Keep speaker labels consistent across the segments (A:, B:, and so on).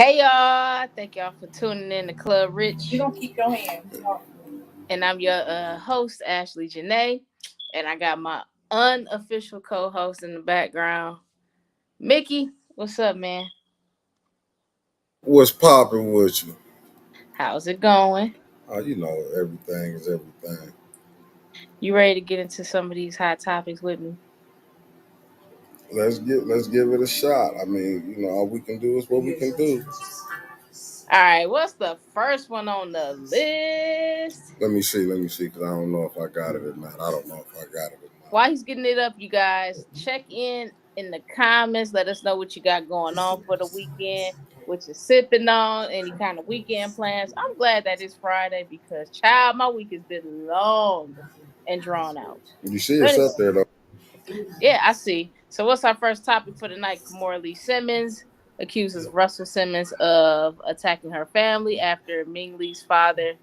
A: Hey y'all, thank y'all for tuning in to Club
B: You
A: Rich.
B: don't keep your hands.
A: And I'm your host, Ashley Janae. And I got my unofficial co-host in the background. Mickey, what's up, man?
C: What's popping with you?
A: How's it going?
C: Everything is everything.
A: You ready to get into some of these hot topics with me?
C: Let's give it a shot. I mean, all we can do is what we can do.
A: Alright, what's the first one on the list?
C: Let me see, because I don't know if I got it or not. I don't know if I got it or not.
A: While he's getting it up, you guys, check in the comments. Let us know what you got going on for the weekend, what you're sipping on, any kind of weekend plans. I'm glad that it's Friday because, child, my week has been long and drawn out.
C: You see
A: But
C: it's up
A: anyway,
C: there though.
A: yeah, I see. So, what's our first topic for the night? Kamora Lee Simmons accuses Russell Simmons of attacking her family after Ming Lee's father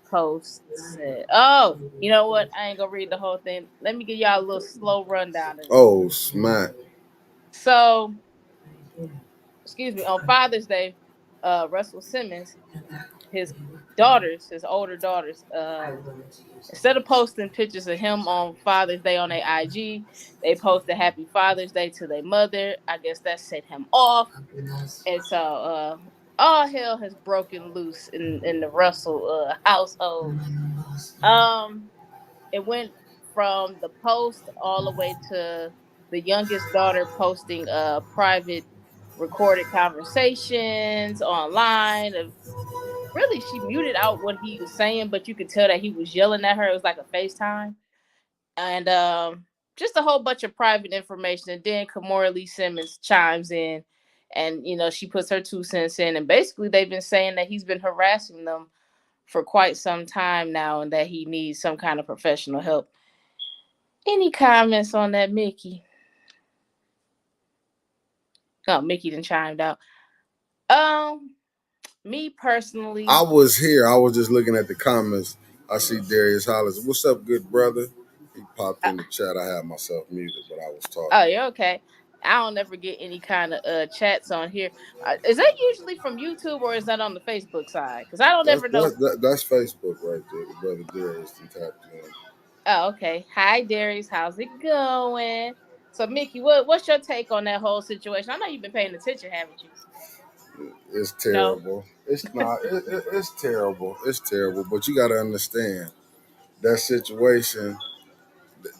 A: post said, "Oh, you know what? I ain't gonna read the whole thing. Let me give y'all a little slow rundown of this."
C: Oh, smack.
A: So, excuse me, on Father's Day, Russell Simmons, his daughters, his older daughters, instead of posting pictures of him on Father's Day on their IG, they posted Happy Father's Day to their mother. I guess that set him off, and so all hell has broken loose in the Russell household. Um, it went from the post all the way to the youngest daughter posting private recorded conversations online of really she muted out what he was saying, but you could tell that he was yelling at her. It was like a FaceTime. And just a whole bunch of private information. And then Kamora Lee Simmons chimes in and she puts her 2 cents in, and basically they've been saying that he's been harassing them for quite some time now and that he needs some kind of professional help. Any comments on that, Mickey? Oh, Mickey done chimed out. Um, me
C: I
A: personally.
C: was here. I was just looking at the comments. I see Darius Hollis. What's up, good brother? He popped
A: Uh,
C: in the chat. I had myself muted, but I was
A: oh,
C: talking.
A: you're okay. I don't ever get any kind of chats on here. Is that usually from YouTube or is that on the Facebook side? Because I don't
C: That's
A: ever know.
C: that's that, that's Facebook right there. The brother Darius and tapped in.
A: Oh, okay. Hi, Darius. How's it going? So, Mickey, what's your take on that whole situation? I know you've been paying attention, haven't you?
C: It's
A: No.
C: terrible. It's not. It's terrible. It's terrible. But you got to understand that situation.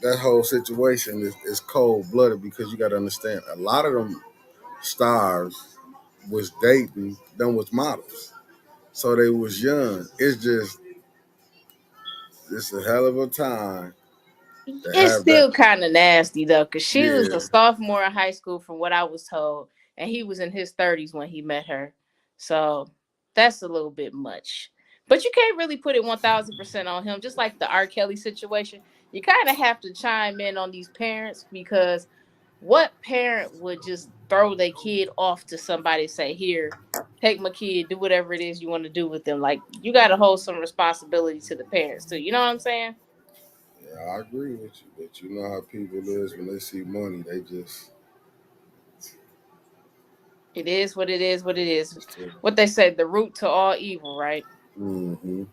C: That whole situation is cold blooded because you got to understand a lot of them stars was dating them was models, so they was young. It's a hell of a time to
A: It's
C: have that.
A: still kind of nasty though, because she was a
C: Yeah,
A: sophomore in high school, from what I was told, and he was in his 30s when he met her. So that's a little bit much. But you can't really put it 1000% on him. Just like the R. Kelly situation, you kind of have to chime in on these parents because what parent would just throw their kid off to somebody and say, "Here, take my kid, do whatever it is you want to do with them." Like you got to hold some responsibility to the parents too. You know what I'm saying?
C: yeah, I agree with you, but you know how people is when they see money, they just.
A: It is what it is. What it is. What they say, the root to all evil, right?
C: Mm-hmm.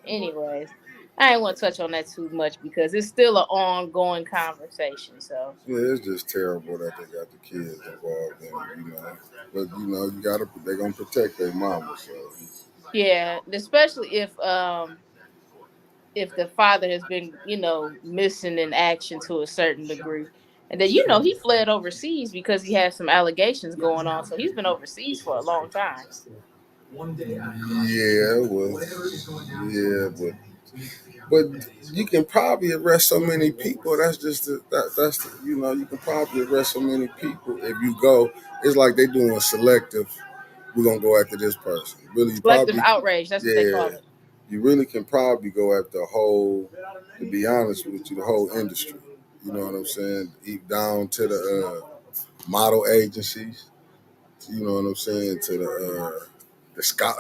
A: Anyways, I ain't want to touch on that too much because it's still an ongoing conversation. So
C: Yeah, it's just terrible that they got the kids involved in it, But you gotta they gonna protect their mama, so
A: yeah, especially if the father has been missing in action to a certain degree, and then he fled overseas because he had some allegations going on. So he's been overseas for a long time.
C: yeah, well, yeah, but you can probably arrest so many people. That's just you can probably arrest so many people if you go. It's like they doing selective. We're gonna go after this person. Really, you
A: Selective
C: probably
A: outrage. That's what they
C: yeah.
A: call it.
C: You really can probably go after the whole. To be honest with you, the whole industry. You know what I'm saying? Deep down to the model agencies. You know what I'm saying? To the scout.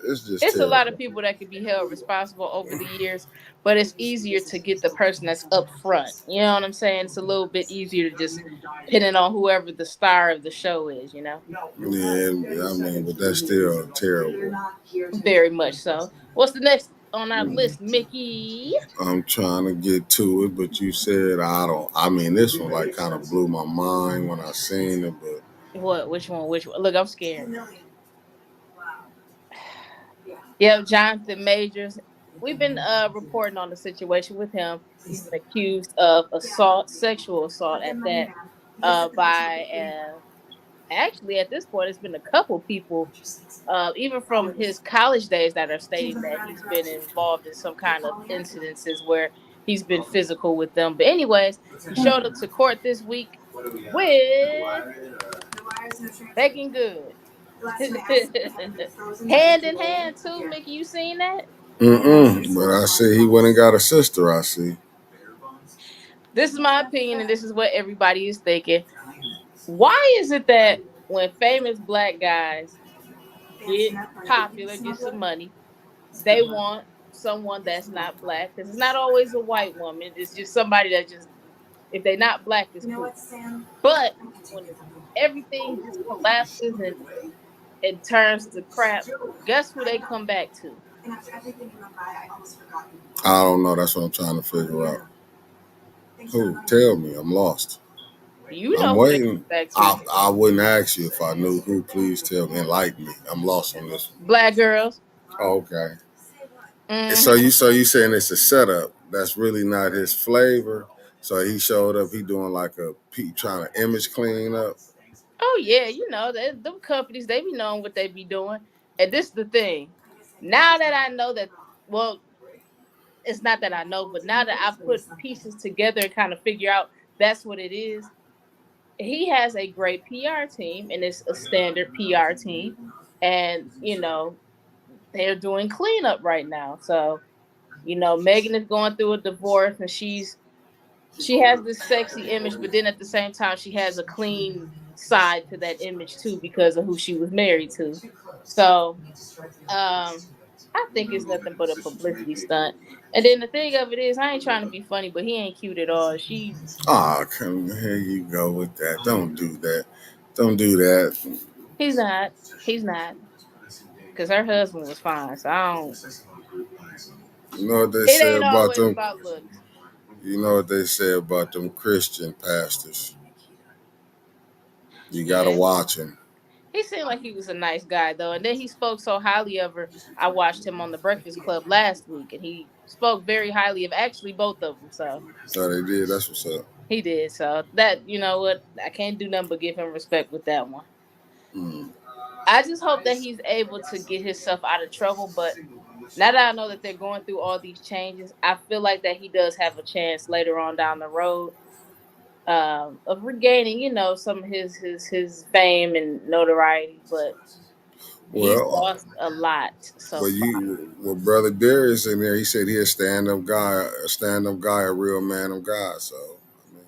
C: It's just
A: It's a lot of
C: terrible.
A: people that could be held responsible over the years, but it's easier to get the person that's up front. You know what I'm saying? It's a little bit easier to just pin it on whoever the star of the show is, you know?
C: Yeah, I mean, but that's still terrible.
A: Very much so. What's the next on our list, Mickey?
C: I'm trying to get to it, but you said I don't. I mean, this one like kind of blew my mind when I seen it, but
A: What? Which one? Which one? Look, I'm scared. Yep, Jonathan Majors. We've been reporting on the situation with him. He's been accused of assault, sexual assault at that, by actually at this point it's been a couple people, even from his college days, that are stating that he's been involved in some kind of incidences where he's been physical with them. But anyways, he showed up to court this week with begging good. Hand in hand too, Mickey. You seen that?
C: but I see he went and got a sister. I see.
A: This is my opinion, and this is what everybody is thinking. Why is it that when famous black guys get popular, get some money, they want someone that's not black? Because it's not always a white woman. It's just somebody that just, if they're not black, is cool. But when everything just collapses and it turns to crap, guess who they come back to?
C: I don't know. That's what I'm trying to figure out. Who? Tell me. I'm lost.
A: You
C: I'm
A: know who they
C: waiting.
A: come back to.
C: I wouldn't ask you if I knew who. Please tell me. Enlighten me. I'm lost on this one.
A: Black girls.
C: Oh, okay. So
A: Mm-hmm.
C: you saying it's a setup? That's really not his flavor. So he showed up. He doing like a trying to image clean up.
A: Oh yeah, you know, them companies, they be knowing what they be doing. And this is the thing. Now that I know that, well, it's not that I know, but now that I put pieces together and kind of figure out that's what it is, he has a great PR team, and it's a standard PR team. And, you know, they're doing cleanup right now. So, you know, Megan is going through a divorce, and she has this sexy image, but then at the same time she has a clean side to that image too because of who she was married to. So I think it's nothing but a publicity stunt. And then the thing of it is, I ain't trying to be funny, but he ain't cute at all. She
C: Ah, come here you go with that. Don't do that. Don't do that.
A: He's not. He's not. Because her husband was fine. So I don't,
C: You know what they
A: it
C: say
A: ain't
C: about
A: always
C: them.
A: about looks.
C: You know what they say about them Christian pastors. You gotta
A: Yeah.
C: watch them.
A: He seemed like he was a nice guy though. And then he spoke so highly of her. I watched him on the Breakfast Club last week, and he spoke very highly of actually both of them. So
C: So they did. That's what's up.
A: he did. So that, you know what, I can't do nothing but give him respect with that one.
C: Mm.
A: I just hope that he's able to get himself out of trouble. But now that I know that they're going through all these changes, I feel like that he does have a chance later on down the road, of regaining, you know, some of his fame and notoriety. But he's
C: Well,
A: lost a lot so far.
C: well, brother Darius in there. He said he a stand up guy, a real man of God. So, I mean,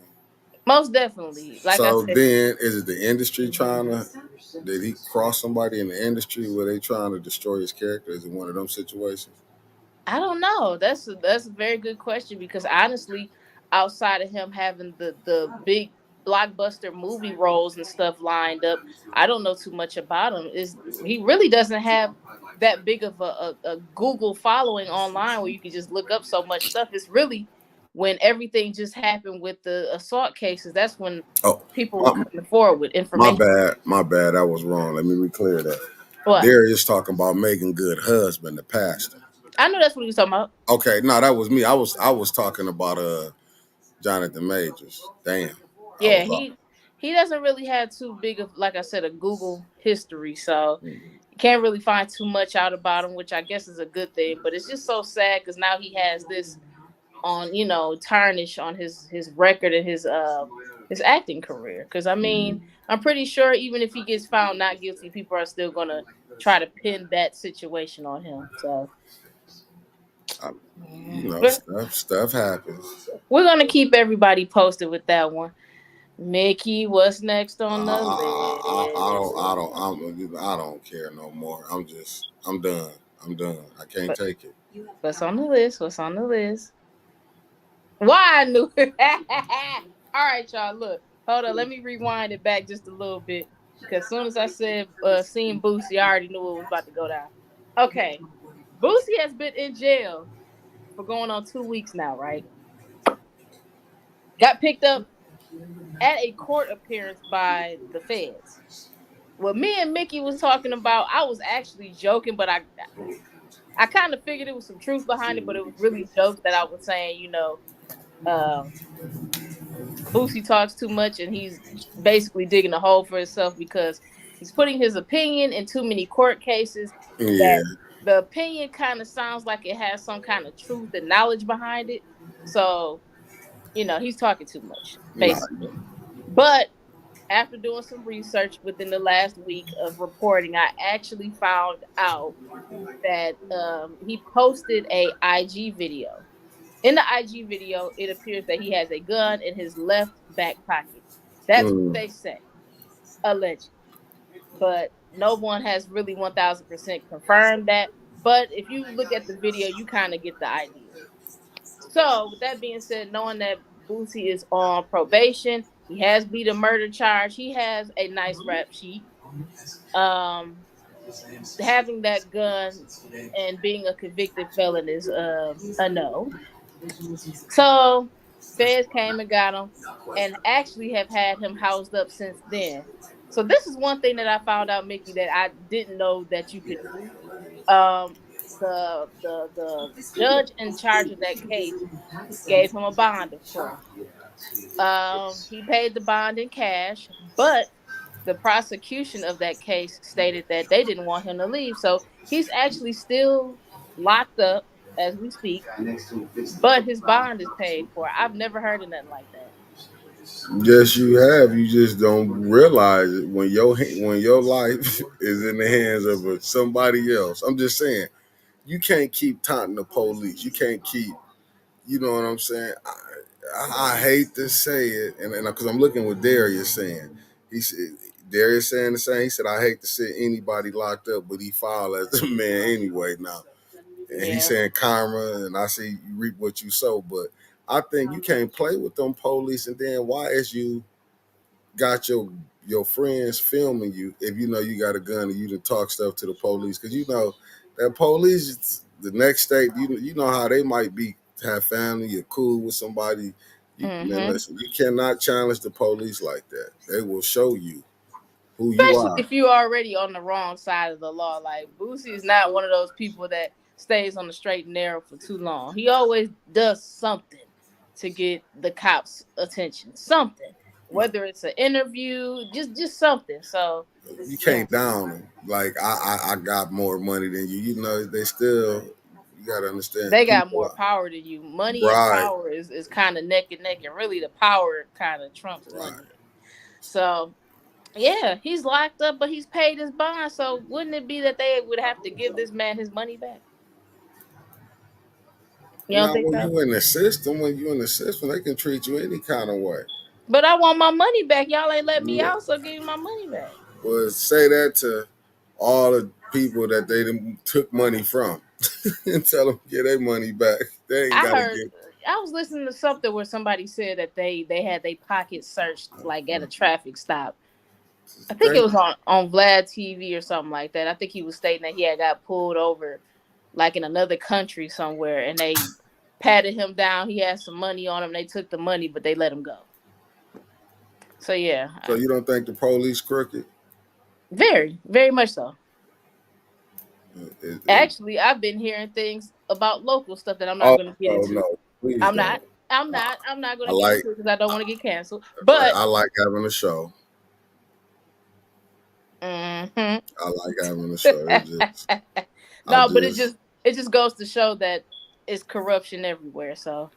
A: Most definitely. Like I
C: so
A: said,
C: then is it the industry trying to? Did he cross somebody in the industry where they trying to destroy his character? Is it one of them situations?
A: I don't know. That's a very good question because honestly, outside of him having the big blockbuster movie roles and stuff lined up, I don't know too much about him. Is He really doesn't have that big of a Google following online where you can just look up so much stuff. It's really when everything just happened with the assault cases. That's when
C: Oh,
A: people were
C: my,
A: coming forward with
C: my
A: information.
C: bad. My bad. I was wrong. Let me be clear that.
A: What?
C: Darius talking about making good husband, the pastor.
A: I know that's what he was talking about.
C: Okay, no, that was me. I was talking about Jonathan Majors. Damn, I
A: Yeah,
C: was off.
A: he doesn't really have too big of, like I said, a Google history, so
C: Mhm.
A: you can't really find too much out about him, which I guess is a good thing. But it's just so sad because now he has this on, you know, tarnish on his record and his acting career. Because I mean, I'm pretty sure even if he gets found not guilty, people are still gonna try to pin that situation on him. So
C: I,
A: yeah. But
C: stuff happens.
A: we're gonna keep everybody posted with that one. Mickey, what's next on the
C: I, I don't care no more. I'm done. I'm done. I can't
A: But
C: take it.
A: what's on the list? What's on the list? Why I knew it. All right, y'all. Look, hold on. Let me rewind it back just a little bit. Because as soon as I said seeing Boosie, I already knew it was about to go down. Okay. Boosie has been in jail for going on 2 weeks now, right? Got picked up at a court appearance by the feds. What me and Mickey was talking about, I was actually joking, but I kind of figured it was some truth behind it, but it was really jokes that I was saying, um, Boosie talks too much and he's basically digging a hole for himself because he's putting his opinion in too many court cases
C: Yeah,
A: that the opinion kind of sounds like it has some kind of truth and knowledge behind it. So, he's talking too much,
C: nah.
A: basically. But after doing some research within the last week of reporting, I actually found out that he posted a IG video. In the IG video, it appears that he has a gun in his left back pocket. That's what
C: Mm,
A: they say, allegedly. But no one has really 1000% confirmed that. But if you look at the video, you kind of get the idea. So, with that being said, knowing that Boosie is on probation, he has beat a murder charge, he has a nice rap sheet. Um, Having that gun and being a convicted felon is a no. So feds came and got him, and actually have had him housed up since then. So this is one thing that I found out, Mickey, that I didn't know that you could do. Um, the judge in charge of that case gave him a bond, of course. He paid the bond in cash, but the prosecution of that case stated that they didn't want him to leave. So he's actually still locked up as we speak, but his bond is paid for. I've never heard of nothing like that.
C: yes, you have. You just don't realize it when your life is in the hands of somebody else. I'm just saying, you can't keep taunting the police. You can't keep. You know what I'm saying? I hate to say it, and because I'm looking what Darius saying. He said Darius saying the same. He said I hate to see anybody locked up, but he filed as a man anyway now. And he's
A: Yeah.
C: saying karma, and I see you reap what you sow. But I think you can't play with them police, and then why is you got your friends filming you if you know you got a gun and you to talk stuff to the police because you know that police the next state you know how they might be have family you're cool with somebody man
A: Mm-hmm.
C: listen you cannot challenge the police like that they will show you who you
A: Especially
C: are
A: if you're already on the wrong side of the law. Like Boosie is not one of those people that stays on the straight and narrow for too long. He always does something to get the cops' attention. Something. Whether it's an interview, just something. So
C: you
A: yeah.
C: can't down them like I got more money than you know they still you got to understand
A: They got
C: people
A: more power than you. Money and
C: right
A: power is kind of neck and neck, and really the power kind of trumps
C: right
A: money. So yeah, he's locked up, but he's paid his bond. So wouldn't it be that they would have to give this man his money back? You don't
C: now
A: think so?
C: when you in the system they can treat you any kind of way.
A: But I want my money back. Y'all ain't let me
C: Yeah.
A: out, so give me my money back.
C: Well, say that to all the people that they done took money from and tell them get their money back. They ain't
A: I
C: got to
A: heard
C: get
A: I was listening to something where somebody said that they had their pockets searched like at a traffic stop. I think it
C: they
A: was on Vlad TV or something like that. I think he was stating that he had got pulled over like in another country somewhere, and they patted him down. He had some money on him. They took the money, but they let him go. So yeah,
C: so you don't think the police crooked?
A: very, very much so.
C: It,
A: Actually, I've been hearing things about local stuff that I'm not
C: oh
A: going to get
C: no,
A: into.
C: no, please
A: I'm
C: don't.
A: not. I'm
C: I,
A: not. I'm not going
C: I
A: to get
C: like
A: into it because I don't want to get canceled.
C: right.
A: But
C: I like having a show.
A: mhm.
C: I like having a show. It just I
A: No, but it
C: just
A: just it just goes to show that it's corruption everywhere. So,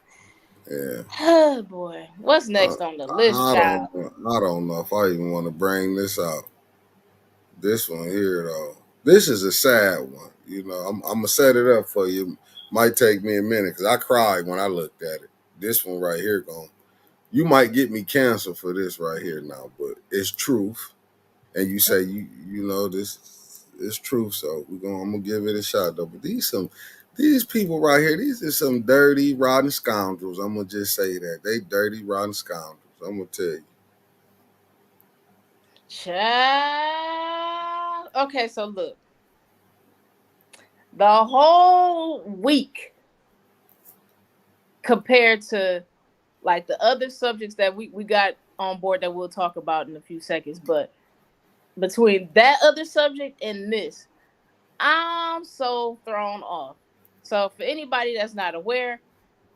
C: yeah.
A: oh boy, what's
C: Uh,
A: next on the list, child?
C: I don't know if I even want to bring this out. This one here though. This is a sad one. You know, I'm gonna set it up for you. Might take me a minute because I cried when I looked at it. This one right here, going. You might get me canceled for this right here now, but it's truth. and you say you know this is true, so I'm gonna give it a shot though. But these people right here, these are some dirty, rotten scoundrels. I'm gonna just say that they dirty, rotten scoundrels. I'm gonna tell you.
A: Child. Okay, so look, the whole week compared to like the other subjects that we got on board that we'll talk about in a few seconds, but between that other subject and this, I'm so thrown off. So for anybody that's not aware,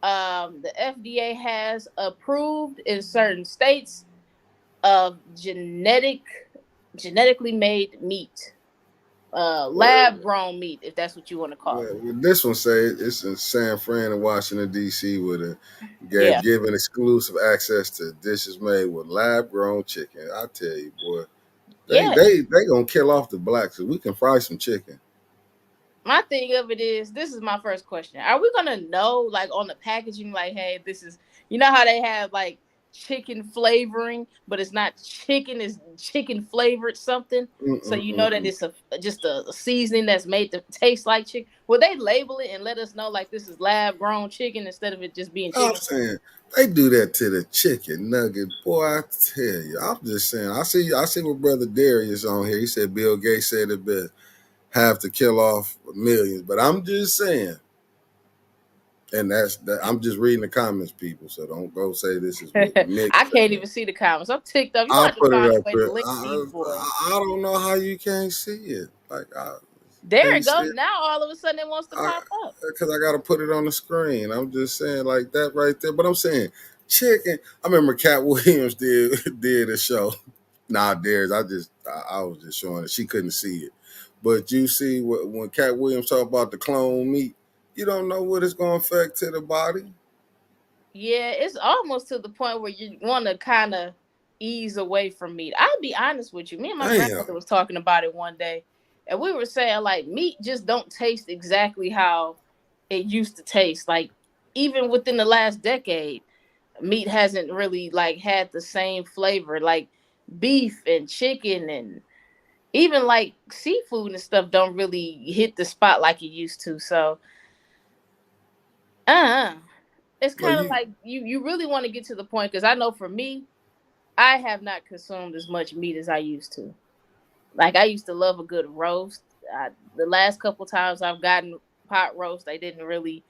A: the FDA has approved in certain states of genetically made meat, lab grown meat, if that's what you want to call it.
C: Well, this one say it's in San Fran and Washington D.C. with a
A: Yeah,
C: given exclusive access to dishes made with lab grown chicken. I tell you, boy, they
A: yeah.
C: they they gonna kill off the blacks so we can fry some chicken.
A: My thing of it is, this is my first question: are we gonna know, like on the packaging, like, hey, this is, you know how they have like chicken flavoring, but it's not chicken, it's chicken flavored something. So you know that
C: Mm-mm-mm.
A: it's just a seasoning that's made to taste like chicken. Will they label it and let us know like this is lab grown chicken instead of it just being
C: I'm
A: chicken?
C: saying they do that to the chicken nugget, boy. I tell you, I'm just saying. I see what brother Darius on here. He said Bill Gates said it best, have to kill off millions. But I'm just saying, and that's that. I'm just reading the comments, people. So don't go say this is what Mick
A: I can't
C: said.
A: even see the comments. I'm ticked up. You gonna
C: I'll
A: have to
C: put it
A: find a
C: up
A: way to
C: here.
A: link these boys.
C: I don't know how you can't see it. Like,
A: There
C: can you
A: it
C: see
A: goes.
C: it?
A: Now all of a sudden it wants to pop up.
C: Because I got to put it on the screen. I'm just saying like that right there. But I'm saying chicken. I remember Cat Williams did a show. Nah, Darius. I was just showing it. She couldn't see it. But you see, when Cat Williams talk about the clone meat, you don't know what it's going to affect to the body.
A: Yeah, it's almost to the point where you want to kind of ease away from meat. I'll be honest with you. Me and my
C: Damn.
A: grandmother was talking about it one day, and we were saying like meat just don't taste exactly how it used to taste. Like even within the last decade, meat hasn't really like had the same flavor. Like beef and chicken and even like seafood and stuff don't really hit the spot like it used to. So, uh, it's
C: Well,
A: kind of like you really want to get to the point, because I know for me, I have not consumed as much meat as I used to. Like I used to love a good roast. The last couple times I've gotten pot roast, they didn't really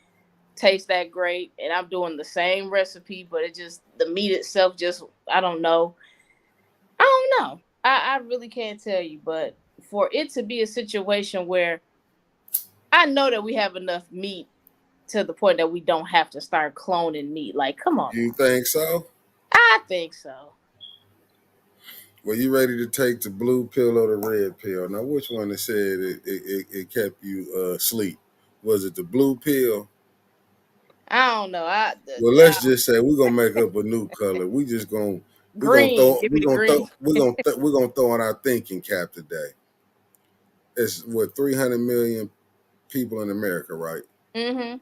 A: taste that great, and I'm doing the same recipe, but it just, the meat itself just, I don't know. I don't know. I really can't tell you, but for it to be a situation where I know that we have enough meat to the point that we don't have to start cloning meat. Like, come on
C: you
A: now.
C: think so?
A: I think so.
C: Well, you ready to take the blue pill or the red pill? Now, which one it said it kept you asleep? Was it the blue pill?
A: I don't know.
C: Well, let's just say we're gonna make up a new color.
A: Green. Give me the green.
C: We're gonna throw in our thinking cap today. It's what 300 million people in America, right?
A: Hmm.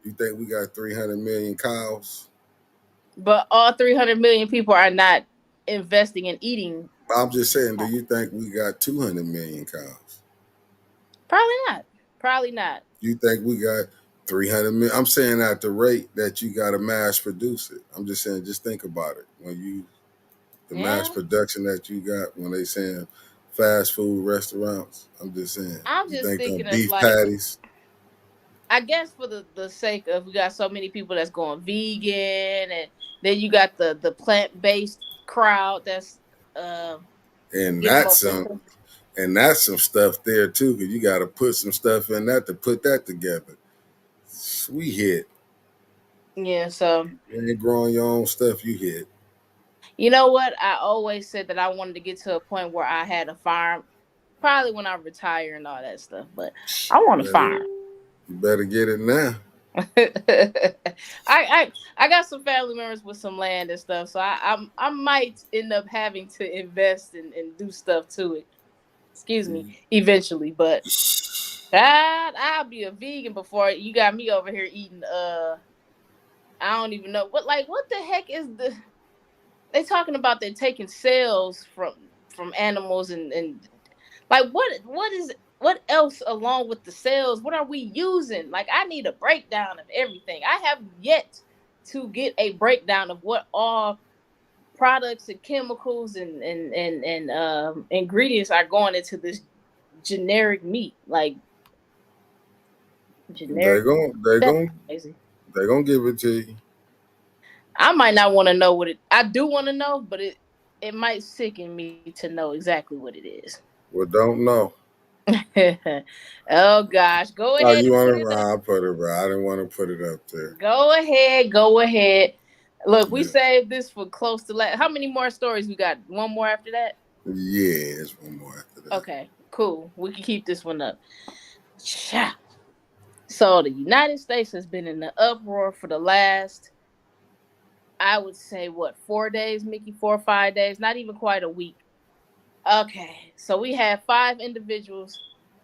C: You think we got 300 million cows?
A: But all 300 million people are not investing in eating.
C: I'm just saying, do you think we got 200 million cows?
A: Probably not. Probably not.
C: You think we got 300 million? I'm saying at the rate that you got to mass produce it. I'm just saying, just think about it. The mass
A: Yeah.
C: production that you got when they saying fast food restaurants. I'm just saying,
A: I'm
C: you
A: just
C: think them
A: thinking of
C: beef
A: like,
C: patties
A: I guess for the sake of, we got so many people that's going vegan, and then you got the plant based crowd that's uh
C: and
A: getting
C: that's some
A: momentum.
C: and that's some stuff there too, because you got to put some stuff in that to put that together. We hit.
A: Yeah, so
C: You ain't growing your own stuff. You hit.
A: you know what? I always said that I wanted to get to a point where I had a farm, probably when I retire and all that stuff. But I want a
C: Better,
A: farm.
C: you better get it now.
A: I got some family members with some land and stuff, so I might end up having to invest and do stuff to it. Excuse me, eventually. But I'll be a vegan before you got me over here eating. I don't even know what, like, what the heck is the, they talking about, they're taking cells from animals and like what else along with the cells? What are we using? Like I need a breakdown of everything. I have yet to get a breakdown of what all products and chemicals and ingredients are going into this generic meat. Like
C: They
A: generic.
C: gon' they
A: That's
C: gon'
A: crazy.
C: they gonna give it to you.
A: I might not want to know what it. I do want to know, but it might sicken me to know exactly what it is.
C: Well, don't know.
A: Oh gosh, go
C: Oh,
A: ahead
C: you
A: and
C: want
A: put
C: to?
A: it up.
C: I put it, bro. I didn't want to put it up there.
A: Go ahead, go ahead. Look, we
C: Yeah,
A: saved this for close to How many more stories we got? One more after that?
C: yeah. It's one more after that.
A: Okay, cool. We can keep this one up. Cha. So the United States has been in the uproar for the last, I would say, what, 4 days, Mickey? 4 or 5 days, not even quite a week. Okay, so we have five individuals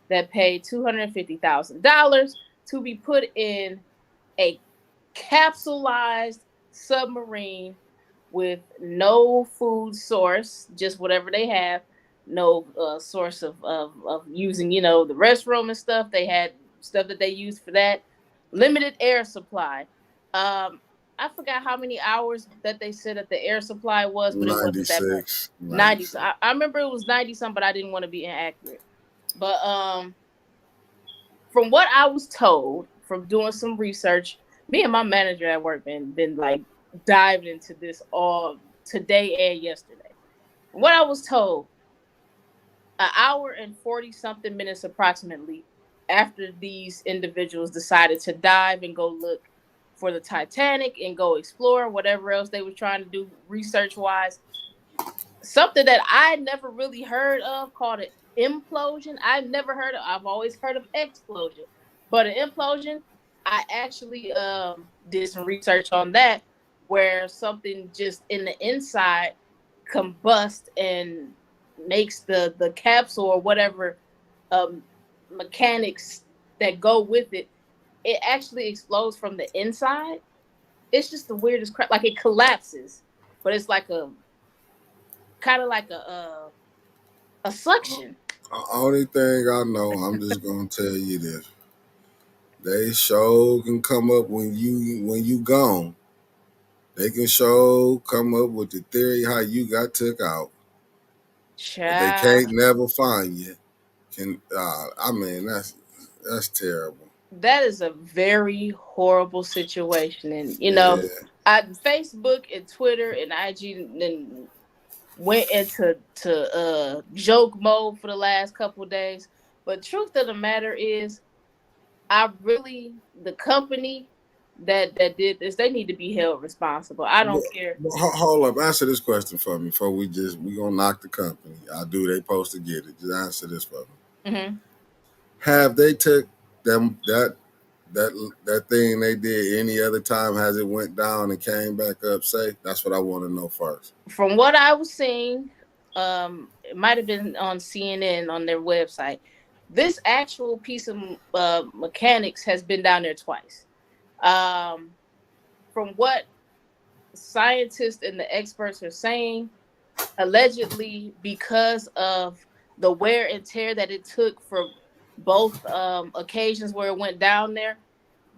A: that paid $250,000 to be put in a capsulized submarine with no food source, just whatever they have, no source of using, the restroom and stuff. They had stuff that they used for that, limited air supply. Um, I forgot how many hours that they said that the air supply was, but it wasn't that much.
C: 96,
A: 90. So
C: 96.
A: I remember it was 90 something, but I didn't want to be inaccurate. But from what I was told from doing some research, me and my manager at work been like diving into this all today and yesterday. From what I was told, an hour and 40 something minutes approximately after these individuals decided to dive and go look for the Titanic and go explore whatever else they were trying to do research wise, something that I never really heard of called an implosion. I've never heard of. I've always heard of explosion, but an implosion. I actually did some research on that, where something just in the inside combust and makes the capsule or whatever um, mechanics that go with it. It actually explodes from the inside. It's just the weirdest crap. Like it collapses, but it's like a kind of like a suction.
C: Only thing I know, I'm just gonna tell you this: they show can come up when you gone. They can show come up with the theory how you got took out, but they
A: Child,
C: can't never find you. Can I mean that's terrible.
A: that is a very horrible situation, and
C: Yeah,
A: Facebook and Twitter and IG and went into joke mode for the last couple of days. But truth of the matter is, I really the company that did this, they need to be held responsible. I
C: but,
A: don't care.
C: hold up. Answer this question for me before we gonna knock the company. I do. They supposed to get it. Just answer this for me.
A: Hmm.
C: Have they took them that thing they did any other time? Has it went down and came back up safe? That's what I want to know first.
A: From what I was seeing, it might have been on CNN on their website. This actual piece of mechanics has been down there twice. Um, from what scientists and the experts are saying, allegedly because of the wear and tear that it took for both occasions where it went down there,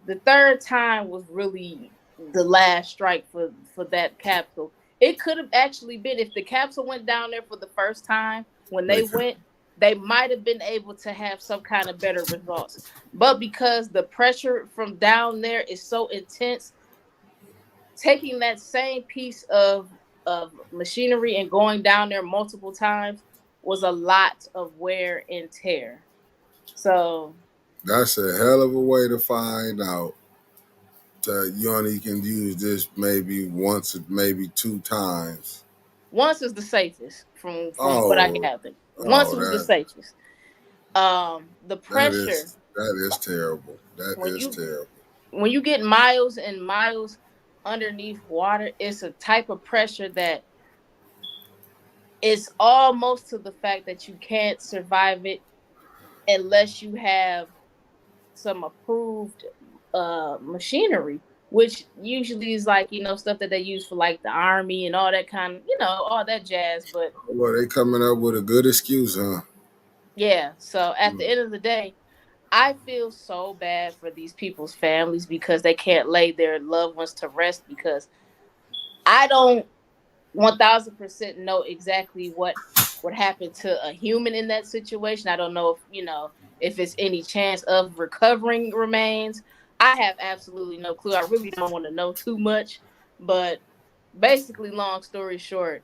A: the third time was really the last strike for that capsule. It could have actually been if the capsule went down there for the first time when they
C: They
A: went, they might have been able to have some kind of better results. But because the pressure from down there is so intense, taking that same piece of machinery and going down there multiple times was a lot of wear and tear. So
C: That's a hell of a way to find out. You only can use this maybe once, maybe two times.
A: once is the safest from what I
C: Oh,
A: gathered. Once
C: oh,
A: was the safest. The
C: that
A: pressure
C: is that is terrible. That
A: when
C: is
A: you
C: terrible.
A: when you get miles and miles underneath water, it's a type of pressure that is almost to the fact that you can't survive it unless you have some approved machinery. which usually is like, stuff that they use for like the army and all that kind of, all that jazz. But
C: Well, they coming up with a good excuse, huh?
A: yeah, so at the end of the day, I feel so bad for these people's families because they can't lay their loved ones to rest because I don't 1000% know exactly what would happen to a human in that situation. I don't know if, if it's any chance of recovering remains. I have absolutely no clue. I really don't want to know too much, but basically, long story short,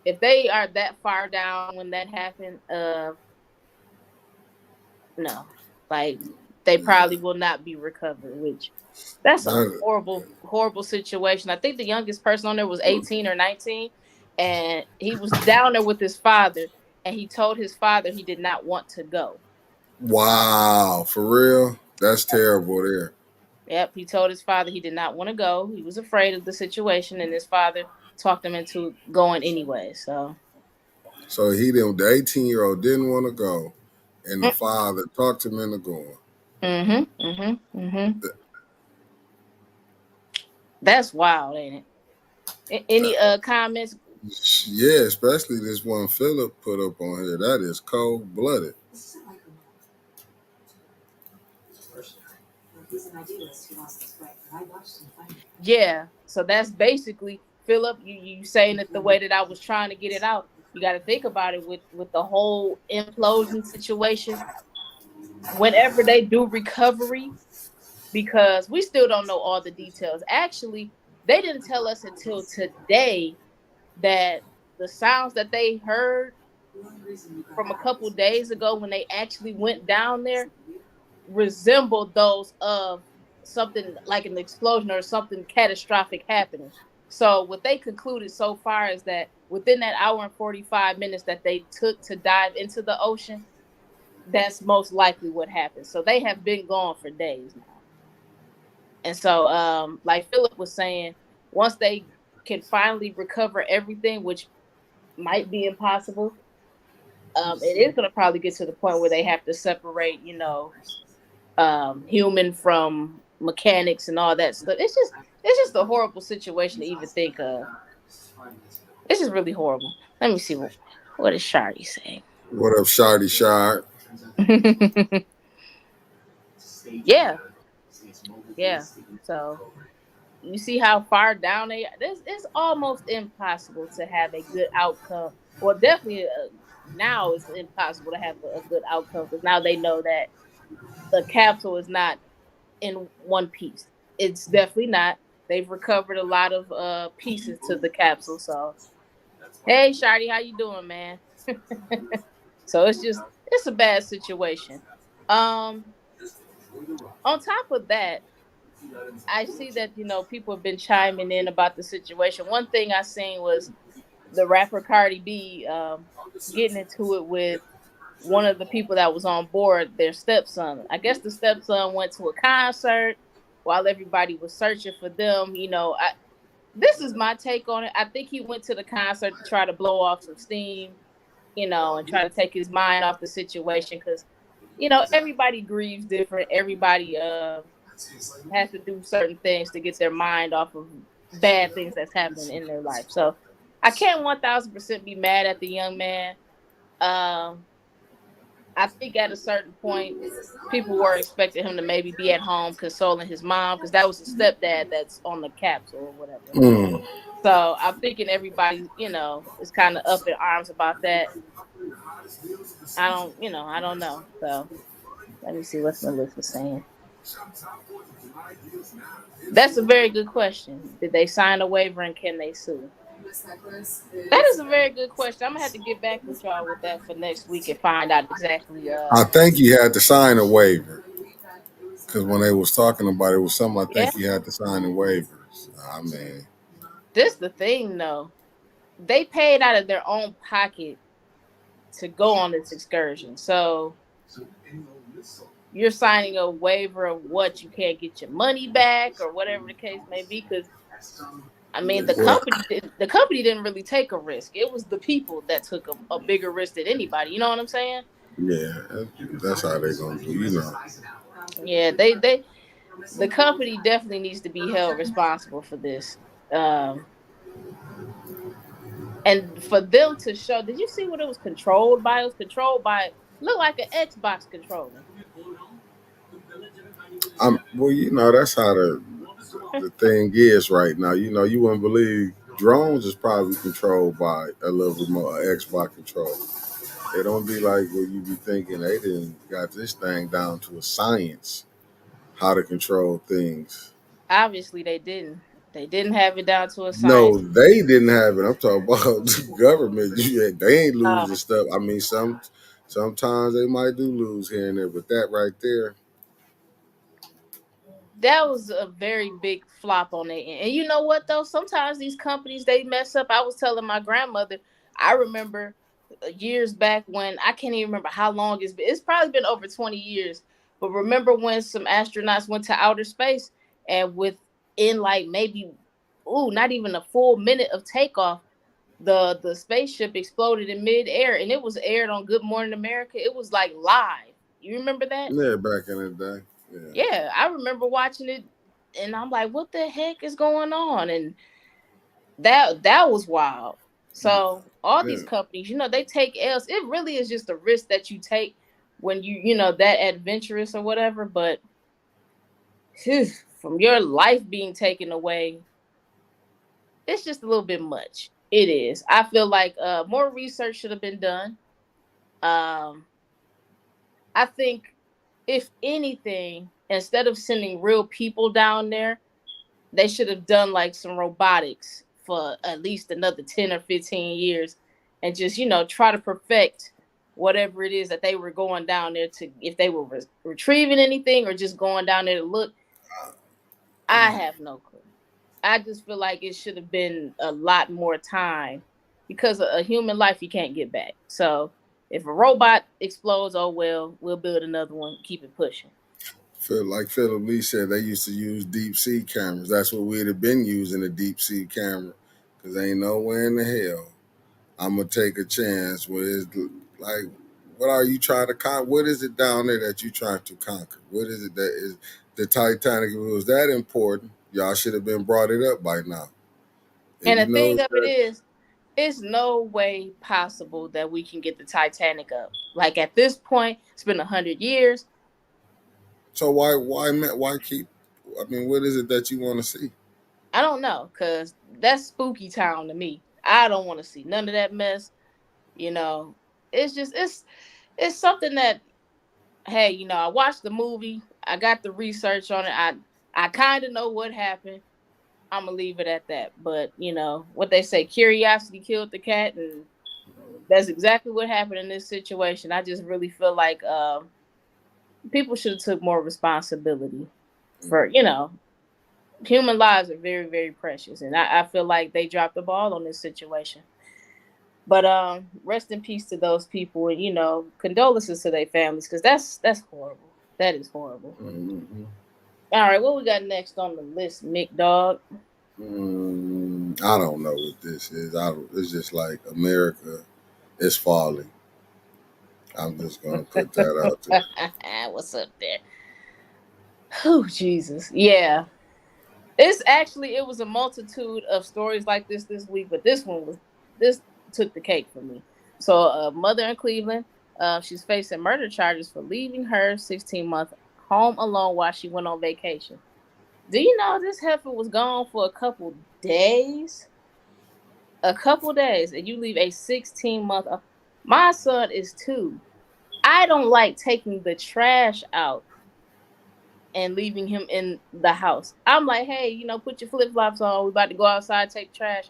A: if they are that far down when that happened, no, like they probably
C: Yeah.
A: will not be recovered, which that's a
C: That,
A: horrible, horrible situation. I think the youngest person on there was 18 or 19, and he was down there with his father, and he told his father he did not want to go.
C: wow, for real? That's
A: Yep.
C: terrible there.
A: Yep, he told his father he did not want to go. He was afraid of the situation, and his father talked him into going anyway. So,
C: So he didn't. The 18-year-old didn't want to go, and the
A: mm,
C: father talked him into going.
A: mhm, mhm, mhm. That's wild, ain't it? Any comments?
C: Yeah, especially this one Philip put up on here. That is cold blooded.
A: Yeah. So that's basically Philip. You saying it the way that I was trying to get it out. You got to think about it with the whole implosion situation. Whenever they do recovery, because we still don't know all the details. Actually, they didn't tell us until today that the sounds that they heard from a couple days ago when they actually went down there resembled those of something like an explosion or something catastrophic happening. So what they concluded so far is that within that hour and 45 minutes that they took to dive into the ocean, that's most likely what happened. So they have been gone for days now. And so like Philip was saying, once they can finally recover everything, which might be impossible, it is going to probably get to the point where they have to separate, human from mechanics and all that stuff. It's just a horrible situation to even think of. It's just really horrible. Let me see what is Shari saying.
C: What up, Shardy Shard?
A: Yeah, yeah. So you see how far down they are. This it's almost impossible to have a good outcome. Well, definitely now it's impossible to have a good outcome because now they know that the capsule is not in one piece. It's definitely not. They've recovered a lot of pieces to the capsule. So hey Shardy, how you doing, man? So it's a bad situation. Um on top of that, I see that people have been chiming in about the situation. One thing I seen was the rapper Cardi B getting into it with one of the people that was on board, their stepson. I guess the stepson went to a concert while everybody was searching for them. This is my take on it. I think he went to the concert to try to blow off some steam, and try to take his mind off the situation because, everybody grieves different. Everybody has to do certain things to get their mind off of bad things that's happening in their life. So I can't 1000% be mad at the young man. Um, I think at a certain point, people were expecting him to maybe be at home consoling his mom because that was a stepdad that's on the capsule or whatever.
C: Mm.
A: So I'm thinking everybody, is kind of up in arms about that. I don't know. So let me see what's Melissa saying. That's a very good question. Did they sign a waiver and can they sue? That is a very good question. I'm gonna have to get back with y'all with that for next week and find out exactly.
C: I think he had to sign a waiver because when they was talking about it, it was something I
A: Yeah,
C: think he had to sign a waivers. I mean,
A: this the thing though. They paid out of their own pocket to go on this excursion. So you're signing a waiver of what you can't get your money back or whatever the case may be. Because I mean,
C: well,
A: the company didn't really take a risk. It was the people that took a bigger risk than anybody. You know what I'm saying?
C: yeah, that's how they gonna do. You know,
A: Yeah, they the company definitely needs to be held responsible for this. Um, and for them to show, did you see what it was controlled by? It was controlled by, look like an Xbox controller.
C: Well, that's how the thing is right now. You wouldn't believe drones is probably controlled by a little remote Xbox controller. It don't be like what you be thinking. They didn't got this thing down to a science how to control things.
A: Obviously, they didn't. They didn't have it down to a
C: No,
A: science.
C: they didn't have it. I'm talking about the government. Yeah, they ain't losing
A: Um,
C: stuff. I mean, sometimes they might do lose here and there, but that right there,
A: that was a very big flop on their end. And you know what though? Sometimes these companies they mess up. I was telling my grandmother. I remember years back when I can't even remember how long it's been. It's probably been over 20 years. But remember when some astronauts went to outer space and within like maybe not even a full minute of takeoff, the spaceship exploded in midair and it was aired on Good Morning America. It was like live. You remember that?
C: yeah, back in the day, yeah,
A: Yeah, I remember watching it and I'm like, what the heck is going on? And that was wild. So all these
C: yeah.
A: companies, they take L's. It really is just a risk that you take when you that adventurous or whatever. But phew, from your life being taken away, it's just a little bit much. It is. I feel like more research should have been done. Um, I think if anything, instead of sending real people down there, they should have done like some robotics for at least another 10 or 15 years and just try to perfect whatever it is that they were going down there to, if they were retrieving anything or just going down there to look. I have no clue. I just feel like it should have been a lot more time because a human life you can't get back. So if a robot explodes, oh well, we'll build another one, keep it pushing.
C: Feel like Philip Lee said, they used to use deep sea cameras. That's what we'd have been using, a deep sea camera, because ain't nowhere in the hell I'm gonna take a chance with like, what are you trying to conquer? What is it down there that you trying to conquer? What is it that is the Titanic? If it was that important, y'all should have been brought it up by now. If
A: And
C: you
A: the
C: know
A: thing of it
C: that,
A: is, it's no way possible that we can get the Titanic up. Like at this point, it's been 100 years.
C: so why keep? I mean, what is it that you want to see?
A: I don't know, cause that's spooky town to me. I don't want to see none of that mess. You know, it's just it's something that, hey, I watched the movie. I got the research on it. I kind of know what happened. I'm gonna leave it at that. But what they say, curiosity killed the cat, and that's exactly what happened in this situation. I just really feel like people should have took more responsibility for human lives are very very precious, and I feel like they dropped the ball on this situation. But rest in peace to those people, and condolences to their families because that's horrible. That is horrible.
C: Mm-hmm.
A: All right, what we got next on the list, Mick Dog?
C: I don't know what this is. It's just like America is falling. I'm just gonna put that out there.
A: What's up there? Oh Jesus, yeah. It was a multitude of stories like this week, but this took the cake for me. So, a mother in Cleveland, she's facing murder charges for leaving her 16-month home alone while she went on vacation. Do you know this heifer was gone for a couple days? A couple days, and you leave a 16-month. My son is 2. I don't like taking the trash out and leaving him in the house. I'm like, hey, put your flip flops on. We about to go outside, take trash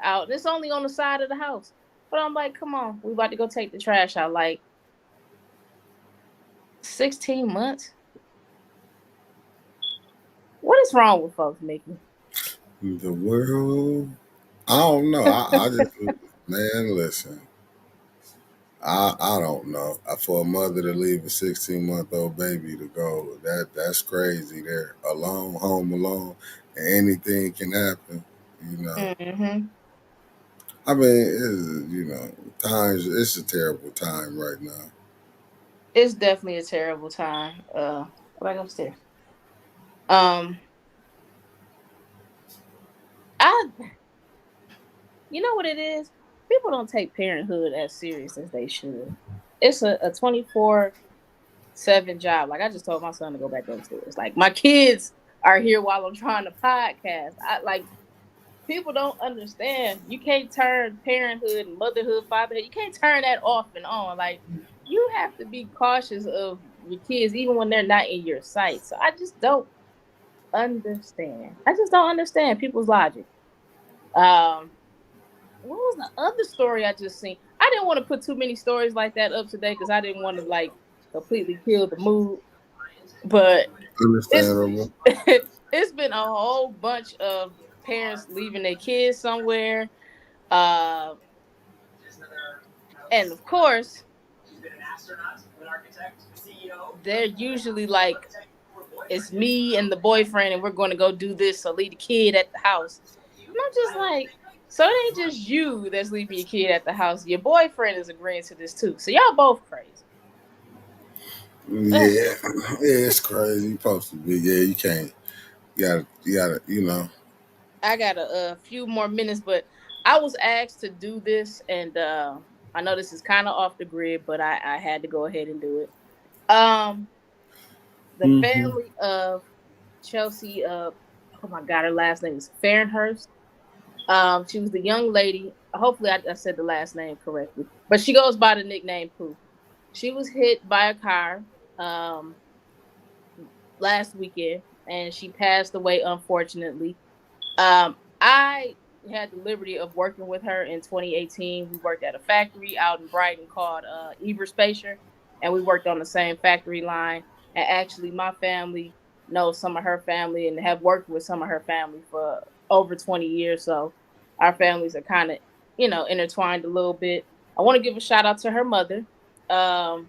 A: out. And it's only on the side of the house. But I'm like, come on, we about to go take the trash out. Like 16 months? What is wrong with folks, Mickey?
C: The world, I don't know. I just, man, listen. I don't know. For a mother to leave a 16-month-old baby to go, that's crazy. There, alone, home alone, and anything can happen. You know.
A: Mm-hmm.
C: I mean, times. It's a terrible time right
A: It's definitely a terrible time. Go back upstairs. Um, I, you know what it is? People don't take parenthood as serious as they should. It's a 24/7 job. Like I just told my son to go back upstairs. Like my kids are here while I'm trying to podcast. I like people don't understand. You can't turn parenthood and motherhood, fatherhood. You can't turn that off and on. Like you have to be cautious of your kids even when they're not in your sight. So I just don't understand. I just don't understand people's logic. Um, what was the other story I just seen? I didn't want to put too many stories like that up today because I didn't want to like completely kill the mood. But it's
C: Understandable.
A: it's been a whole bunch of parents leaving their kids somewhere. Uh, and of course, they're usually like, it's me and the boyfriend, and we're going to go do this. So leave the kid at the house. And I'm just like, so it ain't just you that's leaving your kid at the house. Your boyfriend is agreeing to this too. So y'all both crazy. Ugh.
C: Yeah, yeah, it's crazy. You supposed to be. Yeah, you can't. You gotta. You know.
A: I got a few more minutes, but I was asked to do this, and I know this is kind of off the grid, but I had to go ahead and do it. Um, the
C: Hmm.
A: family of Chelsea, oh my God, her last name is Fahrenhurst. She was the young lady. Hopefully, I said the last name correctly, but she goes by the nickname Pooh. She was hit by a car um, last weekend, and she passed away unfortunately. I had the liberty of working with her in 2018. We worked at a factory out in Brighton called Eberspacer, and we worked on the same factory line. And actually, my family knows some of her family and have worked with some of her family for over 20 years. So our families are kind of, intertwined a little bit. I want to give a shout out to her mother. Um,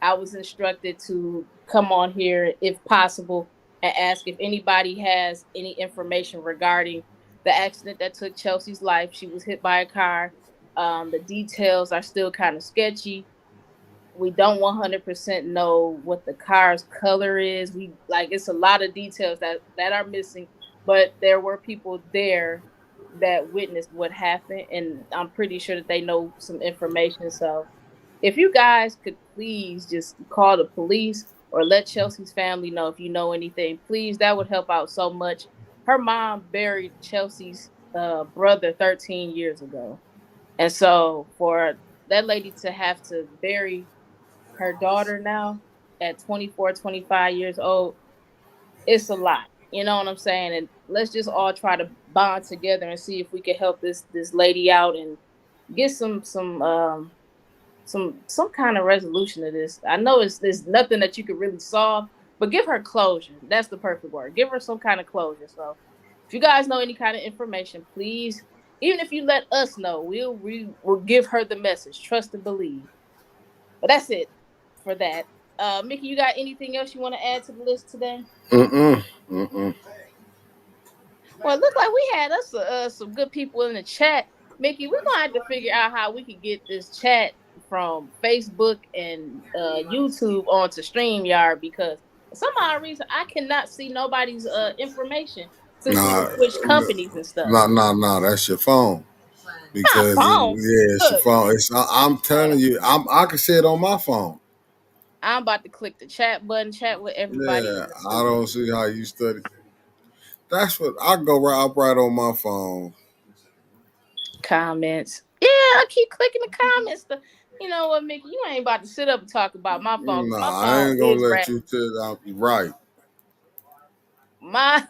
A: I was instructed to come on here if possible and ask if anybody has any information regarding the accident that took Chelsea's life. She was hit by a car. The details are still kind of sketchy. We don't 100% know what the car's color is. We like it's a lot of details that are missing, but there were people there that witnessed what happened, and I'm pretty sure that they know some information. So if you guys could please just call the police or let Chelsea's family know if you know anything, please, that would help out so much. Her mom buried Chelsea's brother 13 years ago. And so for that lady to have to bury her daughter now at 24, 25 years old, it's a lot. You know what I'm saying? And let's just all try to bond together and see if we can help this lady out and get some kind of resolution to this. I know it's nothing that you could really solve, but give her closure. That's the perfect word. Give her some kind of closure. So if you guys know any kind of information, please, even if you let us know, we will give her the message. Trust and believe. But that's it for that. Mickey, you got anything else you want to add to the list today?
C: Mm-mm. Mm-mm.
A: Well, it looks like we had us some good people in the chat. Mickey, we're gonna have to figure out how we can get this chat from Facebook and YouTube onto StreamYard because for some odd reason I cannot see nobody's information since we
C: Nah,
A: done switched companies and stuff.
C: nah. That's your phone
A: My
C: because
A: phone.
C: yeah, it's your
A: Look,
C: phone. I'm
A: hold
C: telling
A: on.
C: you, I can see it on my phone.
A: I'm about to click the chat button, chat with everybody
C: Yeah,
A: in the
C: I don't
A: studio.
C: see how you study. That's what I go right up right on my phone.
A: Comments. Yeah, I keep clicking the comments. You know what, Mickey? You ain't about to sit up and talk about my phone because my
C: Nah, I
A: phone
C: ain't gonna
A: is
C: let
A: rap.
C: you sit out. Right.
A: My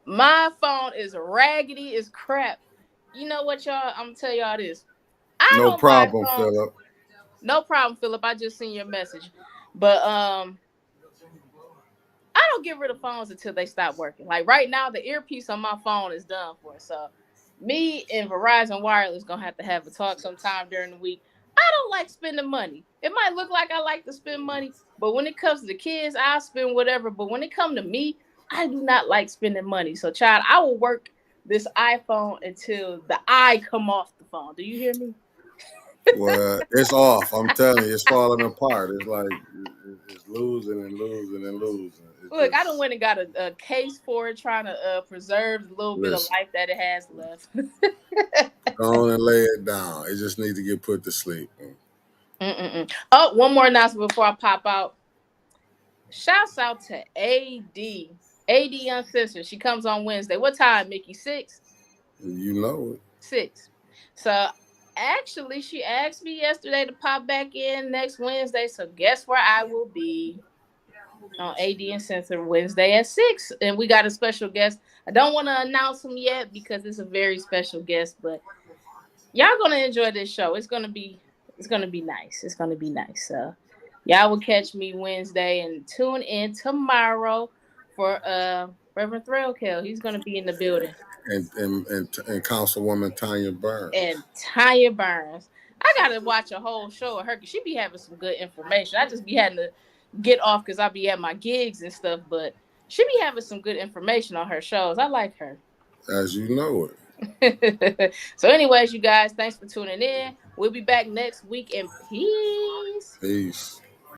A: my phone is raggedy as crap. You know what, y'all? I'm gonna tell y'all this. I
C: No
A: don't buy
C: problem,
A: phones.
C: Philip.
A: No problem, Philip. I just seen your message. But I don't get rid of phones until they stop working. Like right now, the earpiece on my phone is done for. So me and Verizon Wireless gonna have a talk sometime during the week. I don't like spending money. It might look like I like to spend money, but when it comes to the kids, I spend whatever. But when it comes to me, I do not like spending money. So, child, I will work this iPhone until the eye come off the phone. Do you hear me?
C: Well, it's off. I'm telling you, it's falling apart. It's like it's losing and losing and losing. It's
A: Look, I done
C: just
A: went and got a case for it, trying to preserve the little bit of
C: listen.
A: life that it has left.
C: Go on and lay it down. It just needs to get put to sleep.
A: Mm-mm-mm. Oh, one more announcement before I pop out. Shouts out to AD. AD Uncensored. She comes on Wednesday. What time, Mickey? 6?
C: You know it.
A: 6. So actually, she asked me yesterday to pop back in next Wednesday. So guess where I will be on AD Uncensored Wednesday at 6. And we got a special guest. I don't want to announce him yet because it's a very special guest, but y'all gonna enjoy this show. It's gonna be nice. It's gonna be nice. So y'all will catch me Wednesday and tune in tomorrow for Reverend Thrillkill. He's gonna be in the building.
C: And Councilwoman Tanya
A: And
C: Burns.
A: Tanya Burns. I gotta watch a whole show of her because she be having some good information. I just be having to get off because I be at my gigs and stuff, but she be having some good information on her shows. I like her.
C: As you know it.
A: So, anyways, you guys, thanks for tuning in. We'll be back next week, and peace.
C: Peace.